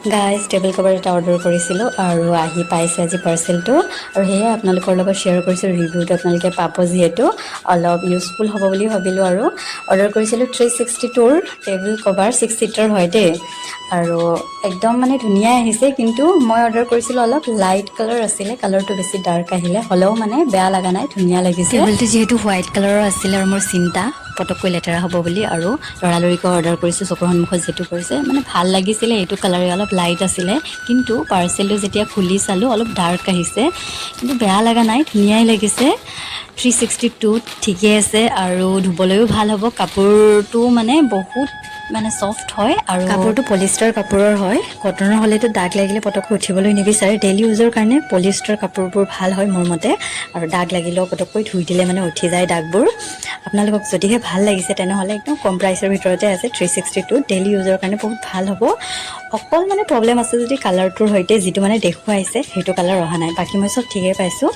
guys table cover এটা order কৰিছিলোঁ আৰু আহি পাইছে আজি পাৰ্চেলটো আৰু সেয়ে আপোনালোকৰ লগত শ্বেয়াৰ কৰিছোঁ ৰিভিউটো আপোনালোকে পাব যিহেতু অলপ ইউজফুল হ'ব বুলি ভাবিলোঁ আৰু অৰ্ডাৰ কৰিছিলোঁ 362ৰ টেবল কভাৰ 6 ছিটাৰ হয় দেই আৰু একদম মানে ধুনীয়াই আহিছে কিন্তু মই অৰ্ডাৰ কৰিছিলোঁ অলপ লাইট কালাৰ আছিলে কালাৰটো বেছি ডাৰ্ক আহিলে হ'লেও মানে বেয়া লগা নাই ধুনীয়া লাগিছে টেবলটো যিহেতু হোৱাইট কালাৰৰ আছিলে আৰু মোৰ চিন্তা পটককৈ লেতেৰা হ'ব বুলি আৰু লৰালৰিকৈ অৰ্ডাৰ কৰিছোঁ চকুৰ সন্মুখত যিটো কৰিছে মানে ভাল লাগিছিলে এইটো কালাৰে অলপ লাইট আছিলে কিন্তু পাৰ্চেলটো যেতিয়া খুলি চালোঁ অলপ ডাৰ্ক আহিছে কিন্তু বেয়া লগা নাই ধুনীয়াই লাগিছে 362 ঠিকে আছে আৰু ধুবলৈও ভাল হ'ব কাপোৰটো মানে বহুত মানে সফট হয় আৰু কাপোৰটো পলিষ্টাৰ কাপোৰৰ হয় কটনৰ হ'লেতো দাগ লাগিলে পটককৈ উঠিবলৈ নিবিচাৰে ডেইলি ইউজৰ কাৰণে পলিষ্টাৰ কাপোৰবোৰ ভাল হয় মোৰ মতে আৰু দাগ লাগিলেও পটককৈ ধুই দিলে মানে উঠি যায় দাগবোৰ আপোনালোকক যদিহে ভাল লাগিছে তেনেহ'লে একদম কম প্ৰাইচৰ ভিতৰতে আছে 362 ডেইলি ইউজৰ কাৰণে বহুত ভাল হ'ব অকল মানে প্ৰব্লেম আছে যদি কালাৰটোৰ সৈতে যিটো মানে দেখুৱাইছে সেইটো কালাৰ অহা নাই বাকী মই চব ঠিকেই পাইছোঁ